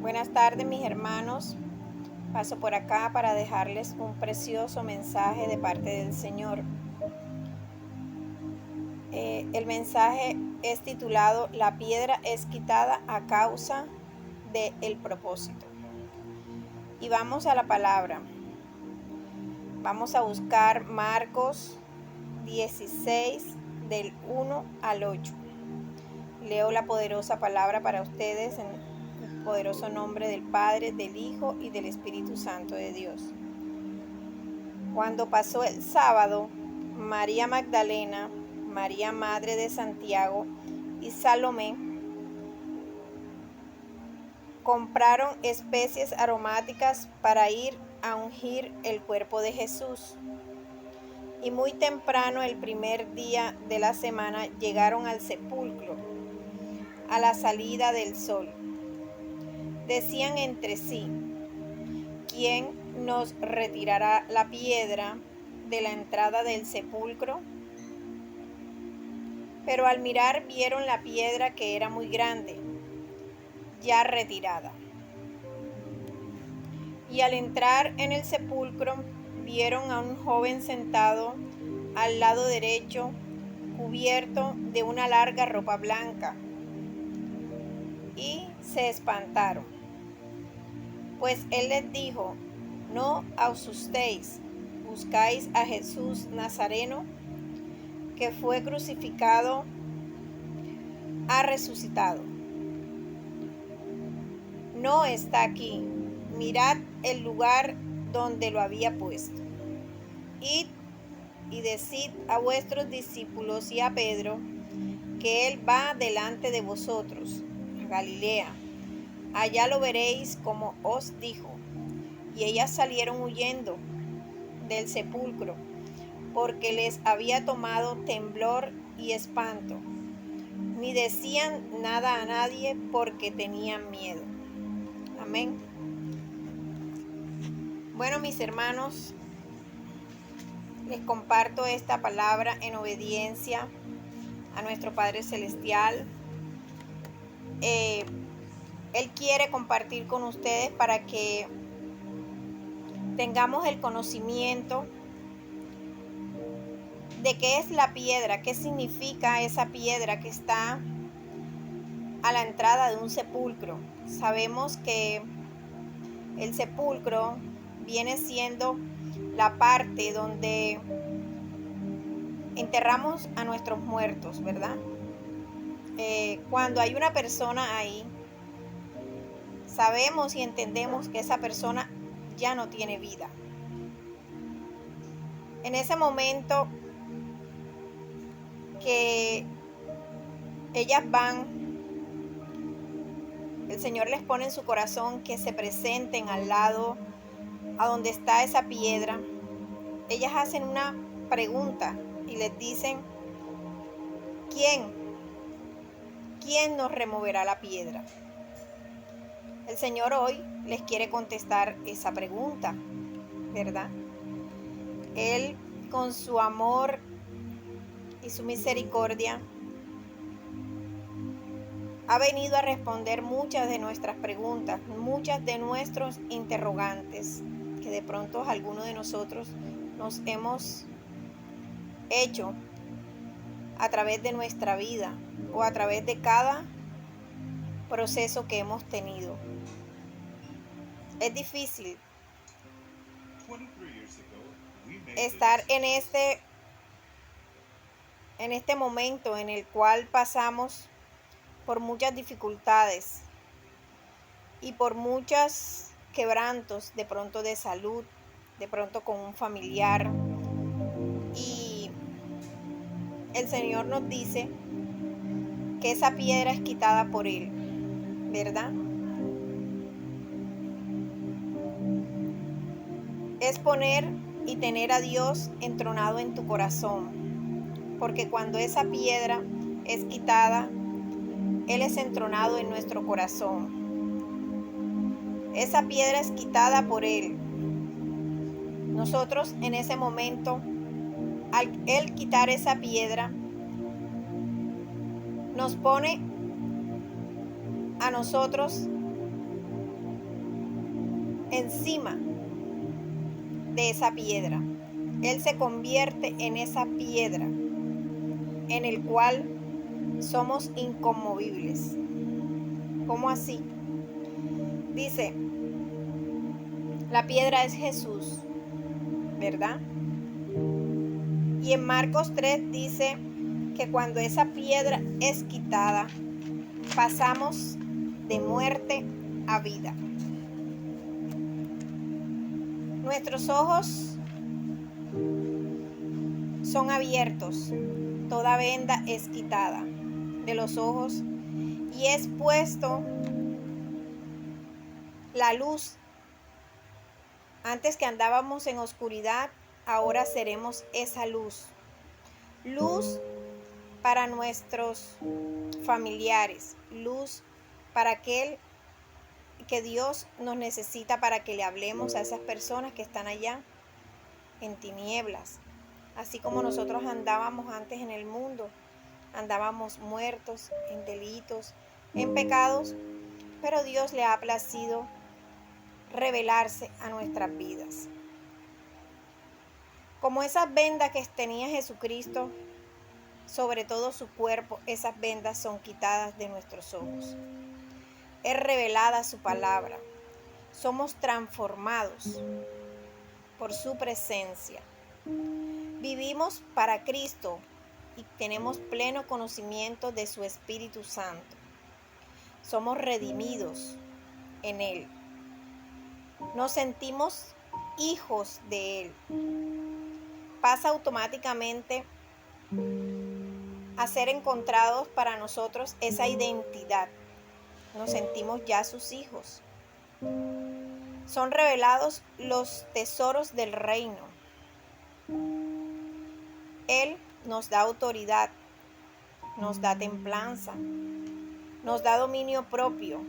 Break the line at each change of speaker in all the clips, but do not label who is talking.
Buenas tardes, mis hermanos. Paso por acá para dejarles un precioso mensaje de parte del Señor. El mensaje es titulado "La piedra es quitada a causa del propósito". Y vamos a la palabra. Vamos a buscar Marcos 16 del 1 al 8. Leo la poderosa palabra para ustedes en el poderoso nombre del Padre, del Hijo y del Espíritu Santo de Dios. Cuando pasó el sábado, María Magdalena, María Madre de Santiago y Salomé compraron especies aromáticas para ir a ungir el cuerpo de Jesús. Y muy temprano el primer día de la semana llegaron al sepulcro, a la salida del sol. Decían entre sí: ¿quién nos retirará la piedra de la entrada del sepulcro? Pero al mirar vieron la piedra, que era muy grande, ya retirada. Y al entrar en el sepulcro vieron a un joven sentado al lado derecho, cubierto de una larga ropa blanca, y se espantaron. Pues él les dijo: no os asustéis, buscáis a Jesús Nazareno, que fue crucificado, ha resucitado. No está aquí, mirad el lugar donde lo había puesto. Id y decid a vuestros discípulos y a Pedro que él va delante de vosotros a Galilea. Allá lo veréis como os dijo. Y ellas salieron huyendo del sepulcro, porque les había tomado temblor y espanto. Ni decían nada a nadie porque tenían miedo. Amén. Bueno, mis hermanos, les comparto esta palabra en obediencia a nuestro Padre Celestial. Él quiere compartir con ustedes para que tengamos el conocimiento de qué es la piedra, qué significa esa piedra que está a la entrada de un sepulcro. Sabemos que el sepulcro viene siendo la parte donde enterramos a nuestros muertos, ¿verdad? Cuando hay una persona ahí, sabemos y entendemos que esa persona ya no tiene vida. En ese momento que ellas van, el Señor les pone en su corazón que se presenten al lado a donde está esa piedra. Ellas hacen una pregunta y les dicen: ¿quién nos removerá la piedra? El Señor hoy les quiere contestar esa pregunta, ¿verdad? Él, con su amor y su misericordia, ha venido a responder muchas de nuestras preguntas, muchas de nuestros interrogantes que de pronto algunos de nosotros nos hemos hecho a través de nuestra vida o a través de cada proceso que hemos tenido. Es difícil estar en este momento en el cual pasamos por muchas dificultades y por muchos quebrantos, de pronto de salud, de pronto con un familiar. Y el Señor nos dice que esa piedra es quitada por Él, ¿verdad? Es poner y tener a Dios entronado en tu corazón, porque cuando esa piedra es quitada, Él es entronado en nuestro corazón. Esa piedra es quitada por Él. Nosotros en ese momento, al Él quitar esa piedra, nos pone a nosotros encima de esa piedra. Él se convierte en esa piedra en el cual somos inconmovibles. ¿Cómo así? Dice, la piedra es Jesús, ¿verdad? Y en Marcos 3 dice que cuando esa piedra es quitada, pasamos de muerte a vida. Nuestros ojos son abiertos, toda venda es quitada de los ojos y es puesto la luz. Antes que andábamos en oscuridad, ahora seremos esa luz. Luz para nuestros familiares, luz para aquel que Dios nos necesita para que le hablemos a esas personas que están allá en tinieblas. Así como nosotros andábamos antes en el mundo, andábamos muertos en delitos, en pecados, pero Dios le ha placido revelarse a nuestras vidas. Como esas vendas que tenía Jesucristo sobre todo su cuerpo, esas vendas son quitadas de nuestros ojos. Es revelada su palabra. Somos transformados por su presencia. Vivimos para Cristo y tenemos pleno conocimiento de su Espíritu Santo. Somos redimidos en Él. Nos sentimos hijos de Él. Pasa automáticamente a ser encontrados para nosotros esa identidad. Nos sentimos ya sus hijos. Son revelados los tesoros del reino. Él nos da autoridad, nos da templanza, nos da dominio propio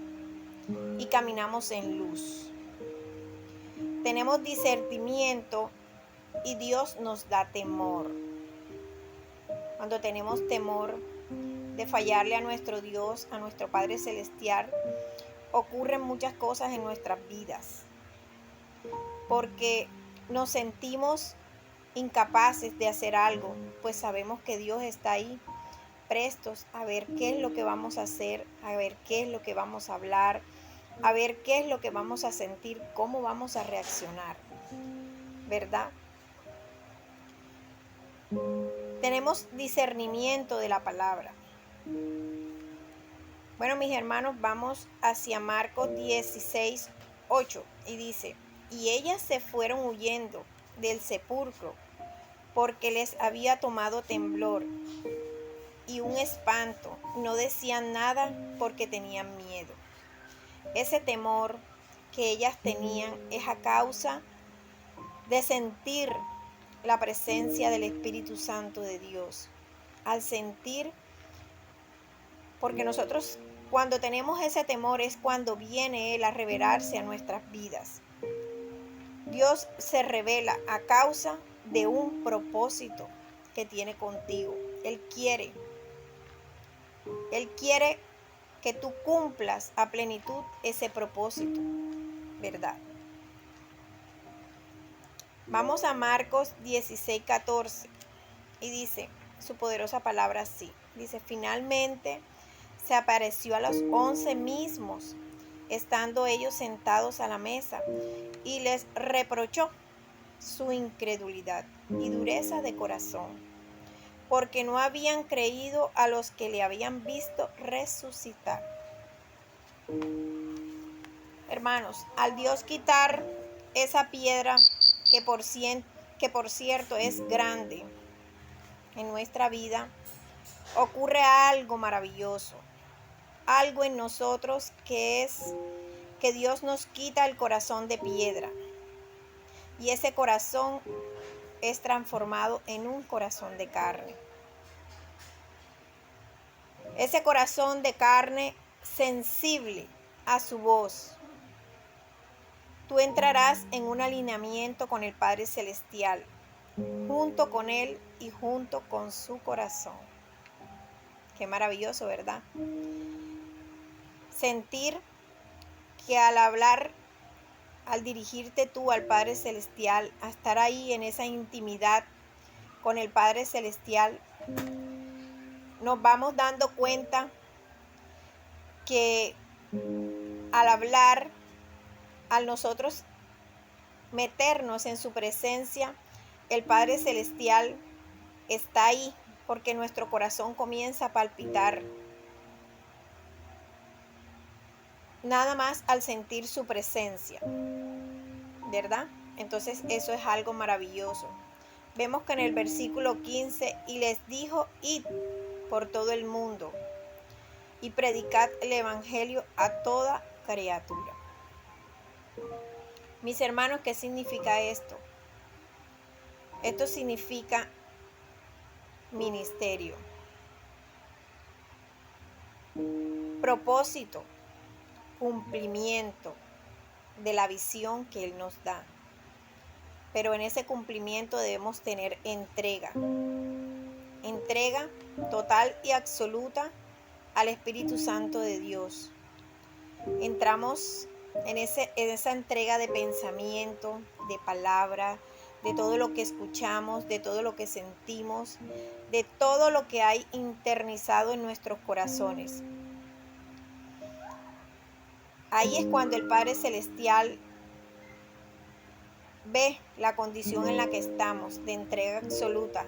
y caminamos en luz. Tenemos discernimiento y Dios nos da temor. Cuando tenemos temor de fallarle a nuestro Dios, a nuestro Padre Celestial, ocurren muchas cosas en nuestras vidas, porque nos sentimos incapaces de hacer algo, pues sabemos que Dios está ahí, prestos a ver qué es lo que vamos a hacer, a ver qué es lo que vamos a hablar, a ver qué es lo que vamos a sentir, cómo vamos a reaccionar, ¿verdad? Tenemos discernimiento de la palabra. Bueno, mis hermanos, vamos hacia Marcos 16:8 y dice, y ellas se fueron huyendo del sepulcro porque les había tomado temblor y un espanto. No decían nada porque tenían miedo. Ese temor que ellas tenían es a causa de sentir la presencia del Espíritu Santo de Dios. Al sentir, porque nosotros cuando tenemos ese temor es cuando viene Él a revelarse a nuestras vidas. Dios se revela a causa de un propósito que tiene contigo. Él quiere que tú cumplas a plenitud ese propósito, ¿verdad? Vamos a Marcos 16:14 y dice su poderosa palabra así. Dice, finalmente se apareció a los 11 mismos, estando ellos sentados a la mesa, y les reprochó su incredulidad y dureza de corazón, porque no habían creído a los que le habían visto resucitar. Hermanos, al Dios quitar esa piedra que por cierto es grande en nuestra vida, ocurre algo maravilloso, algo en nosotros que es que Dios nos quita el corazón de piedra y ese corazón es transformado en un corazón de carne. Ese corazón de carne sensible a su voz. Tú entrarás en un alineamiento con el Padre Celestial, junto con Él y junto con su corazón. Qué maravilloso, ¿verdad? Sentir que al hablar al dirigirte tú al Padre Celestial, a estar ahí en esa intimidad con el Padre Celestial, nos vamos dando cuenta que al hablar, al nosotros meternos en su presencia, el Padre Celestial está ahí porque nuestro corazón comienza a palpitar. Nada más al sentir su presencia, ¿verdad? Entonces eso es algo maravilloso. Vemos que en el versículo 15, y les dijo, id por todo el mundo y predicad el evangelio a toda criatura. Mis hermanos, ¿qué significa esto? Esto significa ministerio, propósito, cumplimiento de la visión que Él nos da. Pero en ese cumplimiento debemos tener entrega total y absoluta al Espíritu Santo de Dios. Entramos en esa entrega de pensamiento, de palabra, de todo lo que escuchamos, de todo lo que sentimos, de todo lo que hay internalizado en nuestros corazones. Ahí es cuando el Padre Celestial ve la condición en la que estamos, de entrega absoluta.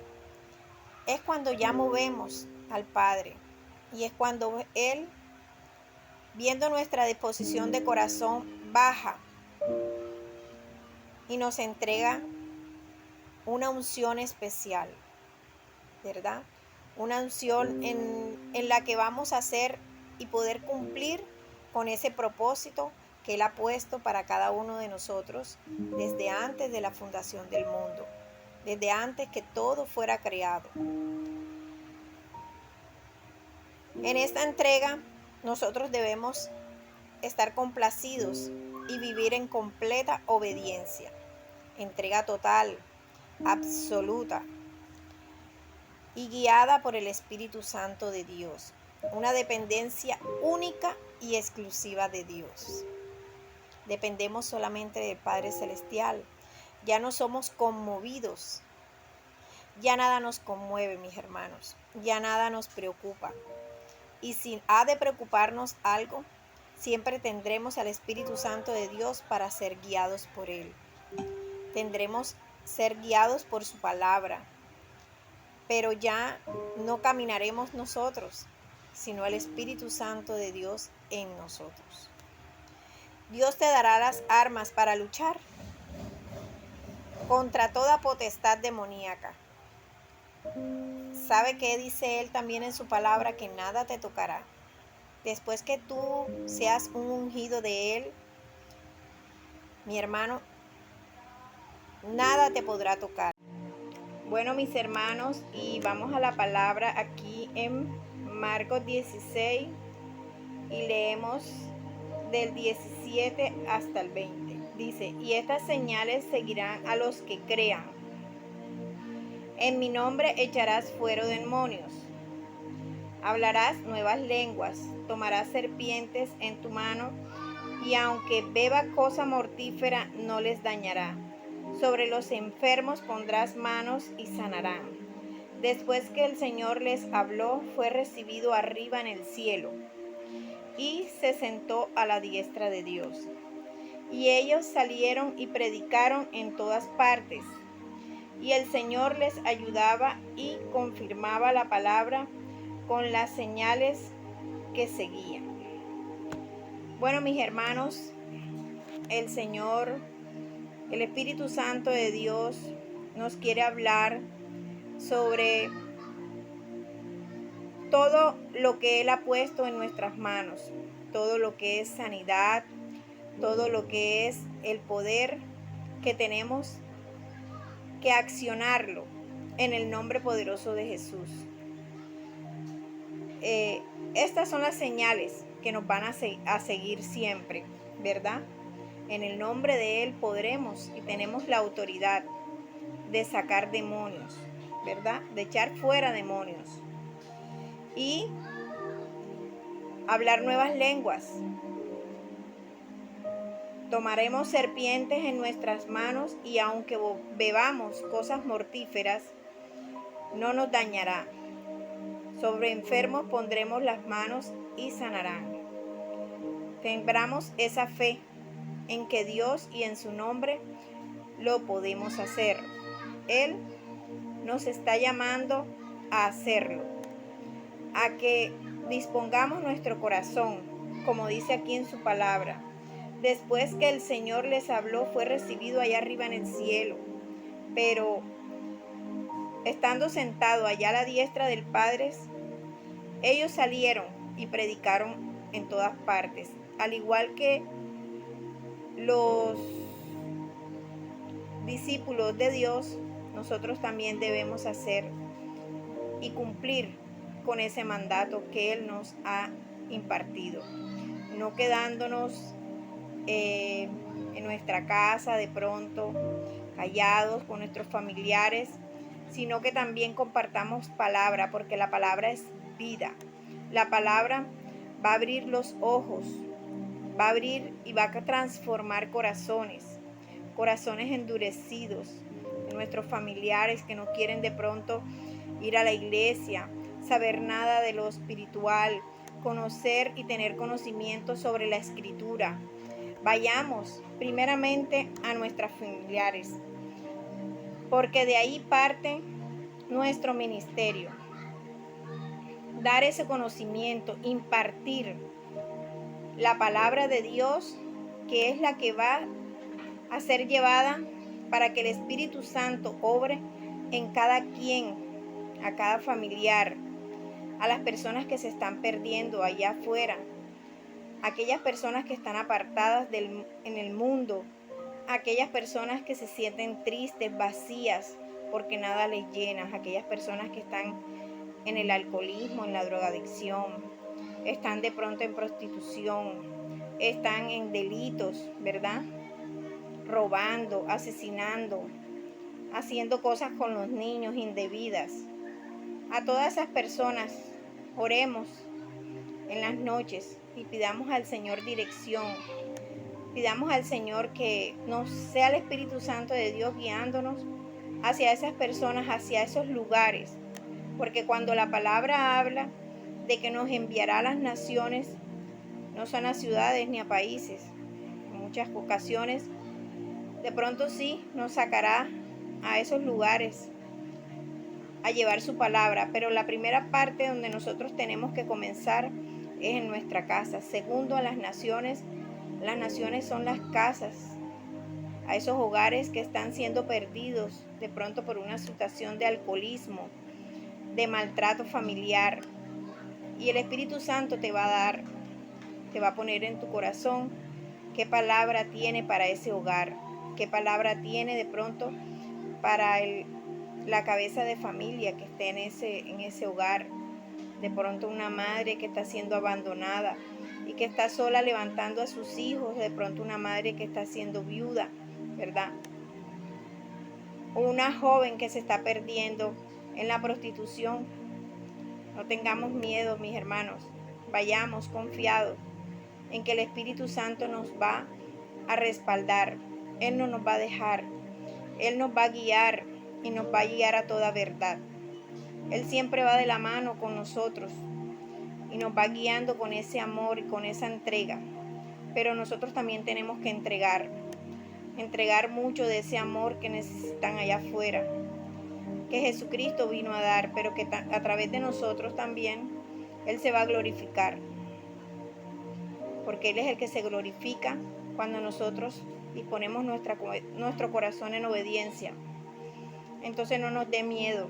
Es cuando ya movemos al Padre y es cuando Él, viendo nuestra disposición de corazón, baja y nos entrega una unción especial, ¿verdad? Una unción en la que vamos a hacer y poder cumplir con ese propósito que Él ha puesto para cada uno de nosotros desde antes de la fundación del mundo, desde antes que todo fuera creado. En esta entrega nosotros debemos estar complacidos y vivir en completa obediencia, entrega total, absoluta y guiada por el Espíritu Santo de Dios, una dependencia única y exclusiva de Dios. Dependemos solamente del Padre Celestial, ya no somos conmovidos, ya nada nos conmueve, mis hermanos, ya nada nos preocupa. Y si ha de preocuparnos algo, siempre tendremos al Espíritu Santo de Dios para ser guiados por Él. Tendremos ser guiados por su palabra, pero ya no caminaremos nosotros, sino el Espíritu Santo de Dios en nosotros. Dios te dará las armas para luchar contra toda potestad demoníaca. ¿Sabe qué dice Él también en su palabra? Que nada te tocará. Después que tú seas un ungido de Él, mi hermano, nada te podrá tocar. Bueno, mis hermanos, y vamos a la palabra aquí en Marcos 16 y leemos del 17 hasta el 20. Dice, y estas señales seguirán a los que crean. En mi nombre echarás fuera demonios. Hablarás nuevas lenguas, tomarás serpientes en tu mano, y aunque beba cosa mortífera no les dañará. Sobre los enfermos pondrás manos y sanarán. Después que el Señor les habló, fue recibido arriba en el cielo, y se sentó a la diestra de Dios. Y ellos salieron y predicaron en todas partes, y el Señor les ayudaba y confirmaba la palabra con las señales que seguían. Bueno, mis hermanos, el Señor, el Espíritu Santo de Dios nos quiere hablar sobre todo lo que Él ha puesto en nuestras manos, todo lo que es sanidad, todo lo que es el poder que tenemos que accionarlo en el nombre poderoso de Jesús. Estas son las señales que nos van a seguir siempre, ¿verdad? En el nombre de Él podremos y tenemos la autoridad de sacar demonios, ¿verdad? De echar fuera demonios y hablar nuevas lenguas. Tomaremos serpientes en nuestras manos y aunque bebamos cosas mortíferas, no nos dañará. Sobre enfermos pondremos las manos y sanarán. Tembramos esa fe en que Dios y en su nombre lo podemos hacer. Él nos está llamando a hacerlo, a que dispongamos nuestro corazón, como dice aquí en su palabra. Después que el Señor les habló, fue recibido allá arriba en el cielo, pero estando sentado allá a la diestra del Padre, ellos salieron y predicaron en todas partes, al igual que los discípulos de Dios. Nosotros también debemos hacer y cumplir con ese mandato que Él nos ha impartido, no quedándonos en nuestra casa de pronto callados con nuestros familiares, sino que también compartamos palabra, porque la palabra es vida. La palabra va a abrir los ojos, va a abrir y va a transformar corazones endurecidos de nuestros familiares que no quieren de pronto ir a la iglesia, saber nada de lo espiritual, conocer y tener conocimiento sobre la escritura. Vayamos primeramente a nuestros familiares, porque de ahí parte nuestro ministerio. Dar ese conocimiento, impartir la palabra de Dios, que es la que va a ser llevada para que el Espíritu Santo obre en cada quien, a cada familiar, a las personas que se están perdiendo allá afuera, aquellas personas que están apartadas en el mundo, aquellas personas que se sienten tristes, vacías, porque nada les llena, aquellas personas que están en el alcoholismo, en la drogadicción, están de pronto en prostitución, están en delitos, ¿verdad? Robando, asesinando, haciendo cosas con los niños indebidas. A todas esas personas, oremos en las noches y pidamos al Señor dirección. Pidamos al Señor que nos sea el Espíritu Santo de Dios guiándonos hacia esas personas, hacia esos lugares. Porque cuando la palabra habla de que nos enviará a las naciones, no son a ciudades ni a países. En muchas ocasiones, de pronto sí, nos sacará a esos lugares a llevar su palabra. Pero la primera parte donde nosotros tenemos que comenzar es en nuestra casa. Segundo, a las naciones. Las naciones son las casas, a esos hogares que están siendo perdidos de pronto por una situación de alcoholismo, de maltrato familiar. Y el Espíritu Santo te va a dar, te va a poner en tu corazón qué palabra tiene para ese hogar, qué palabra tiene de pronto para la cabeza de familia que esté en ese hogar. De pronto una madre que está siendo abandonada y que está sola levantando a sus hijos, de pronto una madre que está siendo viuda, ¿verdad? O una joven que se está perdiendo en la prostitución. No tengamos miedo, mis hermanos, vayamos confiados en que el Espíritu Santo nos va a respaldar. Él no nos va a dejar, Él nos va a guiar y nos va a guiar a toda verdad. Él siempre va de la mano con nosotros y nos va guiando con ese amor y con esa entrega. Pero nosotros también tenemos que entregar mucho de ese amor que necesitan allá afuera, que Jesucristo vino a dar, pero que a través de nosotros también Él se va a glorificar, porque Él es el que se glorifica cuando nosotros disponemos nuestro corazón en obediencia. Entonces no nos dé miedo.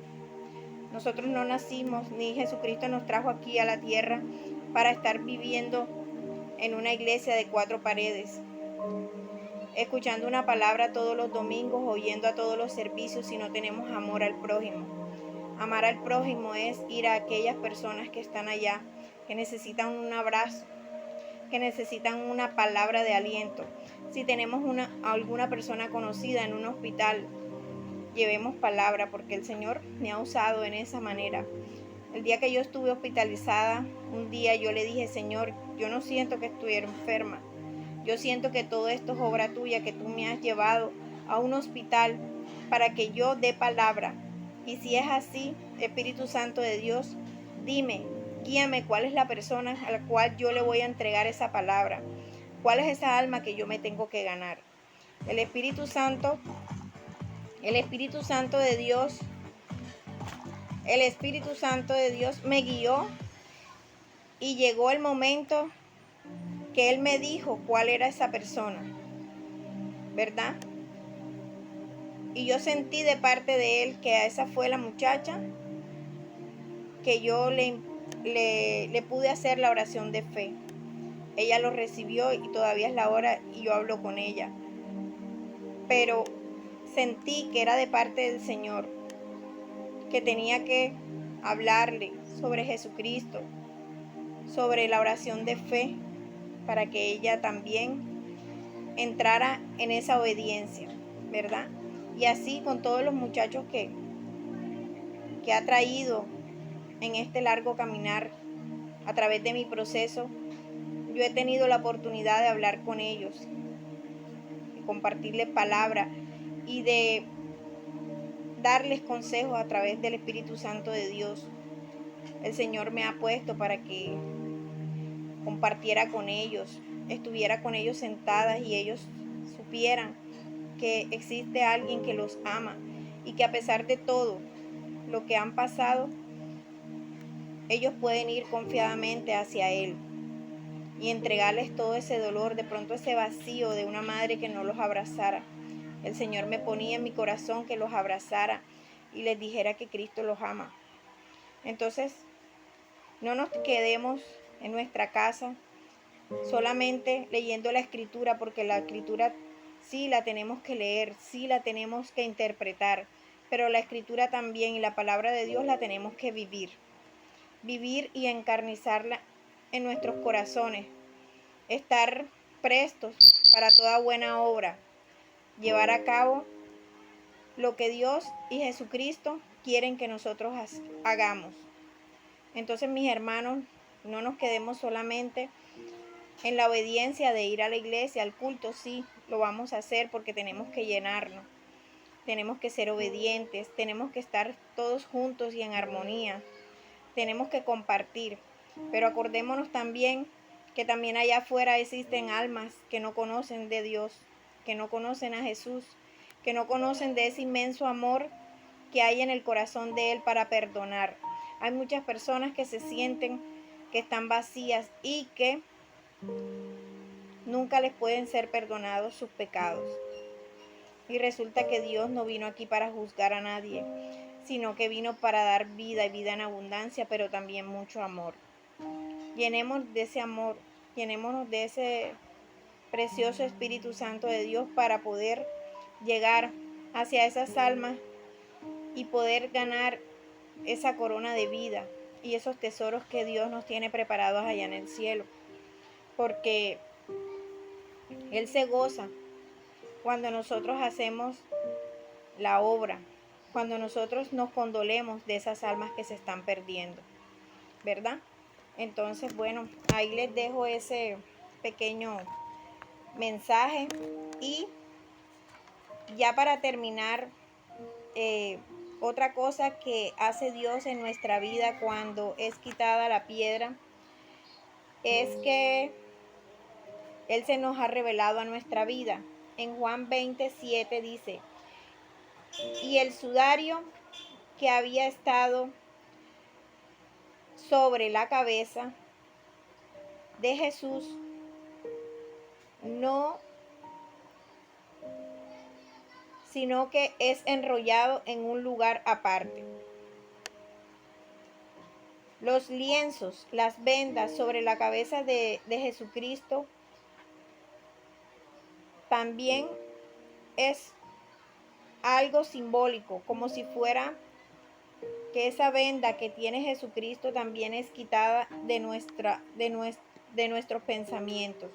Nosotros no nacimos, ni Jesucristo nos trajo aquí a la tierra para estar viviendo en una iglesia de 4 paredes, escuchando una palabra todos los domingos, oyendo a todos los servicios, si no tenemos amor al prójimo. Amar al prójimo es ir a aquellas personas que están allá, que necesitan un abrazo, que necesitan una palabra de aliento. Si tenemos alguna persona conocida en un hospital, llevemos palabra, porque el Señor me ha usado en esa manera. El día que yo estuve hospitalizada, un día yo le dije: Señor, yo no siento que estuviera enferma. Yo siento que todo esto es obra tuya, que tú me has llevado a un hospital para que yo dé palabra. Y si es así, Espíritu Santo de Dios, dime, guíame cuál es la persona a la cual yo le voy a entregar esa palabra. ¿Cuál es esa alma que yo me tengo que ganar? El Espíritu Santo de Dios, el Espíritu Santo de Dios me guió y llegó el momento que Él me dijo cuál era esa persona, ¿verdad? Y yo sentí de parte de Él que esa fue la muchacha que yo le pude hacer la oración de fe. Ella lo recibió y todavía es la hora y yo hablo con ella. Pero sentí que era de parte del Señor, que tenía que hablarle sobre Jesucristo, sobre la oración de fe, para que ella también entrara en esa obediencia, ¿verdad? Y así con todos los muchachos que ha traído en este largo caminar a través de mi proceso, yo he tenido la oportunidad de hablar con ellos, de compartirles palabra y de darles consejos a través del Espíritu Santo de Dios. El Señor me ha puesto para que compartiera con ellos, estuviera con ellos sentadas y ellos supieran que existe alguien que los ama y que a pesar de todo lo que han pasado, ellos pueden ir confiadamente hacia Él y entregarles todo ese dolor, de pronto ese vacío de una madre que no los abrazara. El Señor me ponía en mi corazón que los abrazara y les dijera que Cristo los ama. Entonces, no nos quedemos en nuestra casa solamente leyendo la Escritura, porque la Escritura sí la tenemos que leer, sí la tenemos que interpretar, pero la Escritura también y la palabra de Dios la tenemos que vivir. Vivir y encarnizarla en nuestros corazones. Estar prestos para toda buena obra. Llevar a cabo lo que Dios y Jesucristo quieren que nosotros hagamos. Entonces, mis hermanos, no nos quedemos solamente en la obediencia de ir a la iglesia, al culto. Sí, lo vamos a hacer porque tenemos que llenarnos. Tenemos que ser obedientes, tenemos que estar todos juntos y en armonía. Tenemos que compartir. Pero acordémonos también que también allá afuera existen almas que no conocen de Dios, que no conocen a Jesús, que no conocen de ese inmenso amor que hay en el corazón de Él para perdonar. Hay muchas personas que se sienten que están vacías y que nunca les pueden ser perdonados sus pecados. Y resulta que Dios no vino aquí para juzgar a nadie, sino que vino para dar vida y vida en abundancia, pero también mucho amor. Llenemos de ese amor, llenémonos de ese precioso Espíritu Santo de Dios para poder llegar hacia esas almas y poder ganar esa corona de vida y esos tesoros que Dios nos tiene preparados allá en el cielo. Porque Él se goza cuando nosotros hacemos la obra, cuando nosotros nos condolemos de esas almas que se están perdiendo, ¿verdad? Entonces, bueno, ahí les dejo ese pequeño mensaje y ya para terminar, otra cosa que hace Dios en nuestra vida cuando es quitada la piedra es que Él se nos ha revelado a nuestra vida. En Juan 27 dice, y el sudario que había estado sobre la cabeza de Jesús no, sino que es enrollado en un lugar aparte. Los lienzos, las vendas sobre la cabeza de Jesucristo también es algo simbólico, como si fuera que esa venda que tiene Jesucristo también es quitada de nuestros pensamientos.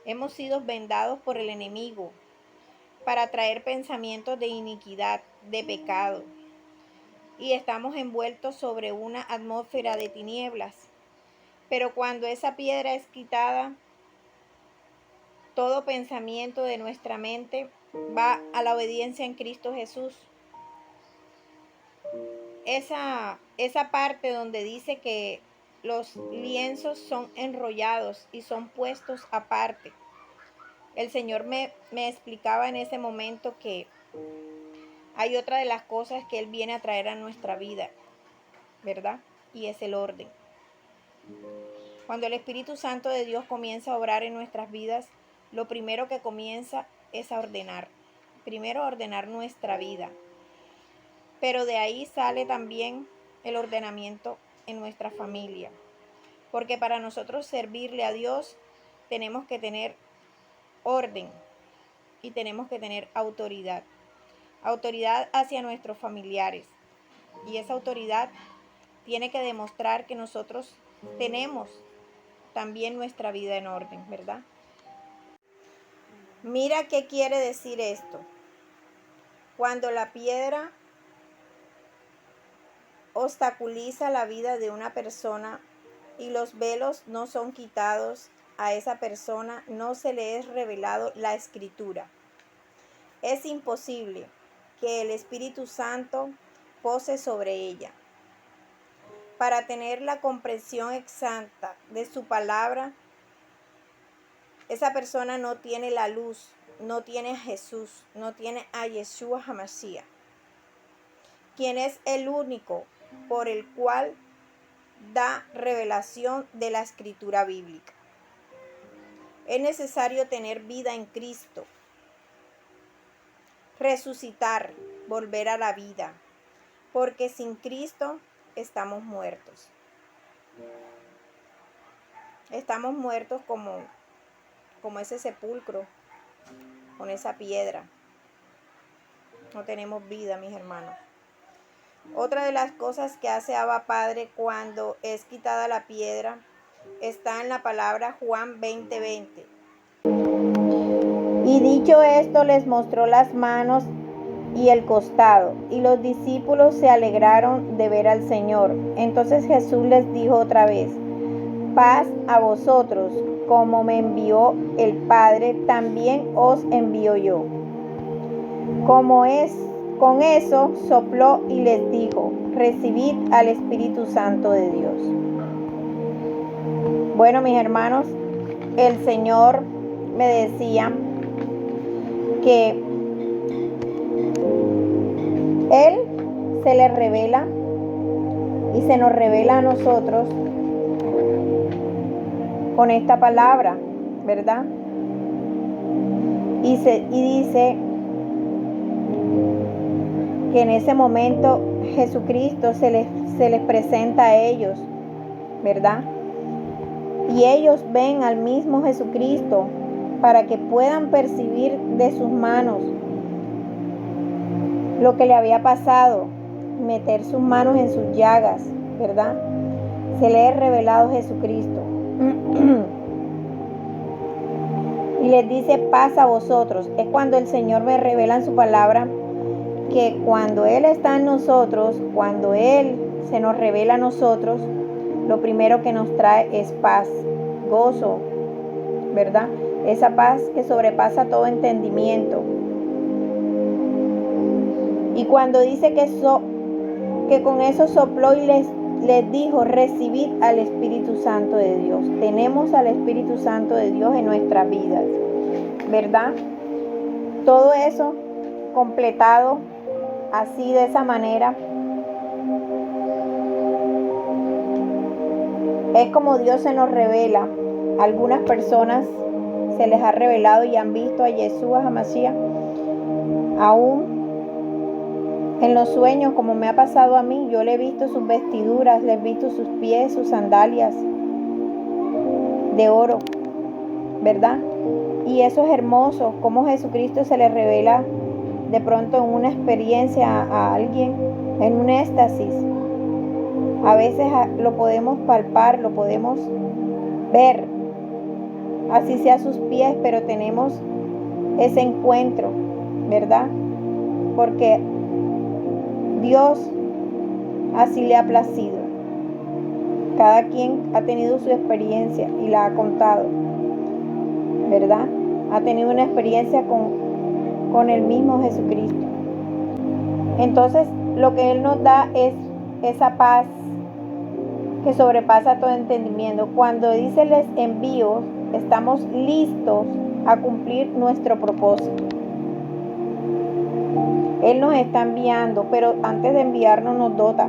Hemos sido vendados por el enemigo para traer pensamientos de iniquidad, de pecado. Y estamos envueltos sobre una atmósfera de tinieblas. Pero cuando esa piedra es quitada, todo pensamiento de nuestra mente va a la obediencia en Cristo Jesús. Esa parte donde dice que los lienzos son enrollados y son puestos aparte. El Señor me explicaba en ese momento que hay otra de las cosas que Él viene a traer a nuestra vida, ¿verdad? Y es el orden. Cuando el Espíritu Santo de Dios comienza a obrar en nuestras vidas, lo primero que comienza es a ordenar. Primero a ordenar nuestra vida. Pero de ahí sale también el ordenamiento en nuestra familia. Porque para nosotros servirle a Dios tenemos que tener orden y tenemos que tener autoridad. Autoridad hacia nuestros familiares. Y esa autoridad tiene que demostrar que nosotros tenemos también nuestra vida en orden, ¿verdad? Mira qué quiere decir esto. Cuando la piedra obstaculiza la vida de una persona y los velos no son quitados a esa persona, no se le es revelado la escritura. Es imposible que el Espíritu Santo pose sobre ella. Para tener la comprensión exacta de su palabra, esa persona no tiene la luz, no tiene a Jesús, no tiene a Yeshua HaMashiach, quien es el único por el cual da revelación de la escritura bíblica. Es necesario tener vida en Cristo, resucitar, volver a la vida, porque sin Cristo estamos muertos. Estamos muertos como ese sepulcro, con esa piedra. No tenemos vida, mis hermanos. Otra de las cosas que hace Abba Padre cuando es quitada la piedra está en la palabra Juan 20:20. Y dicho esto, les mostró las manos y el costado, y los discípulos se alegraron de ver al Señor. Entonces Jesús les dijo otra vez: paz a vosotros, como me envió el Padre, también os envío yo. Con eso sopló y les dijo: recibid al Espíritu Santo de Dios. Bueno, mis hermanos, el Señor me decía que Él se le revela y se nos revela a nosotros con esta palabra, ¿verdad? Y dice que en ese momento Jesucristo se les presenta a ellos, ¿verdad? Y ellos ven al mismo Jesucristo para que puedan percibir de sus manos lo que le había pasado, meter sus manos en sus llagas, ¿verdad? Se le ha revelado Jesucristo. Y les dice: paz a vosotros. Es cuando el Señor me revela en su palabra que cuando Él está en nosotros, cuando Él se nos revela a nosotros, lo primero que nos trae es paz, gozo, ¿verdad? Esa paz que sobrepasa todo entendimiento. Y cuando dice que con eso sopló y les dijo: recibid al Espíritu Santo de Dios. Tenemos al Espíritu Santo de Dios en nuestras vidas, ¿verdad? Todo eso completado así, de esa manera, es como Dios se nos revela. Algunas personas se les ha revelado y han visto a Yeshua HaMashiach aún en los sueños, como me ha pasado a mí. Yo le he visto sus vestiduras, le he visto sus pies, sus sandalias de oro, ¿verdad? Y eso es hermoso, como Jesucristo se le revela de pronto en una experiencia a alguien, en un éxtasis. A veces lo podemos palpar, lo podemos ver, así sea sus pies, pero tenemos ese encuentro, ¿verdad? Porque Dios así le ha placido. Cada quien ha tenido su experiencia y la ha contado, ¿verdad? ha tenido una experiencia con el mismo Jesucristo. Entonces, lo que Él nos da es esa paz que sobrepasa todo entendimiento. Cuando dice les envío, estamos listos a cumplir nuestro propósito. Él nos está enviando, pero antes de enviarnos nos dota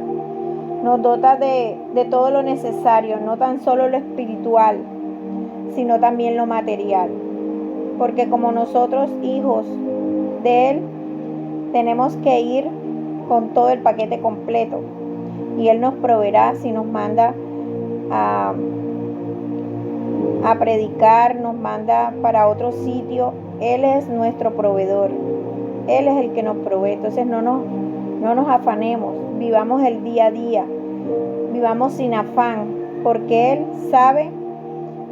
de todo lo necesario, no tan solo lo espiritual, sino también lo material. Porque como nosotros, hijos de Él, tenemos que ir con todo el paquete completo. Y Él nos proveerá si nos manda a predicar, nos manda para otro sitio. Él es nuestro proveedor. Él es el que nos provee. Entonces no nos afanemos. Vivamos el día a día. Vivamos sin afán. Porque Él sabe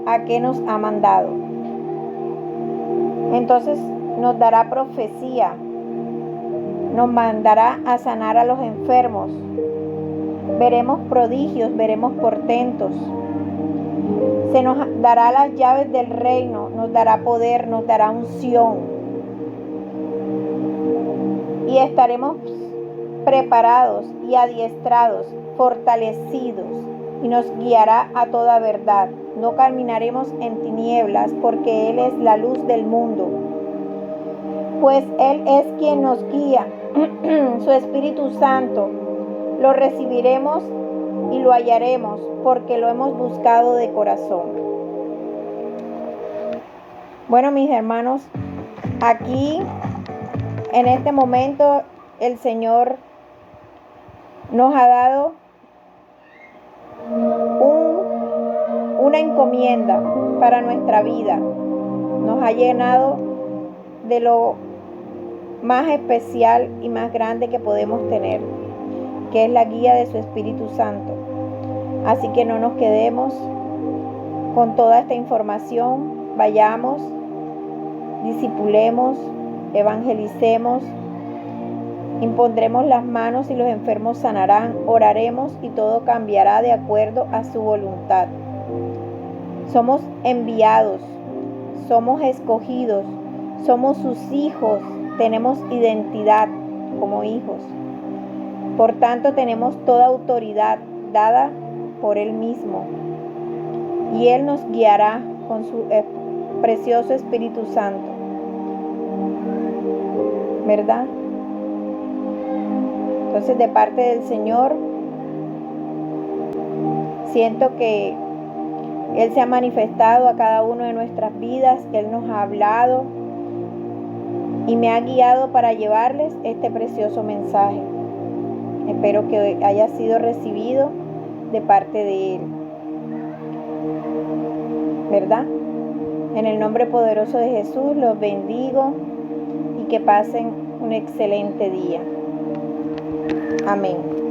a qué nos ha mandado. Entonces nos dará profecía. Nos mandará a sanar a los enfermos. Veremos prodigios, veremos portentos. Se nos dará las llaves del reino, nos dará poder, nos dará unción. Y estaremos preparados y adiestrados, fortalecidos, y nos guiará a toda verdad. No caminaremos en tinieblas, porque Él es la luz del mundo. Pues Él es quien nos guía, su Espíritu Santo. Lo recibiremos y lo hallaremos, porque lo hemos buscado de corazón. Bueno, mis hermanos, aquí en este momento el Señor nos ha dado una encomienda para nuestra vida. Nos ha llenado de lo más especial y más grande que podemos tener, que es la guía de su Espíritu Santo. Así que no nos quedemos con toda esta información. Vayamos, discipulemos, evangelicemos, impondremos las manos y los enfermos sanarán, oraremos y todo cambiará de acuerdo a su voluntad. Somos enviados, somos escogidos, somos sus hijos, tenemos identidad como hijos. Por tanto, tenemos toda autoridad dada por Él mismo. Y Él nos guiará con su precioso Espíritu Santo. ¿Verdad? Entonces, de parte del Señor, siento que Él se ha manifestado a cada uno de nuestras vidas. Él nos ha hablado y me ha guiado para llevarles este precioso mensaje. Espero que haya sido recibido de parte de Él. ¿Verdad? En el nombre poderoso de Jesús los bendigo y que pasen un excelente día. Amén.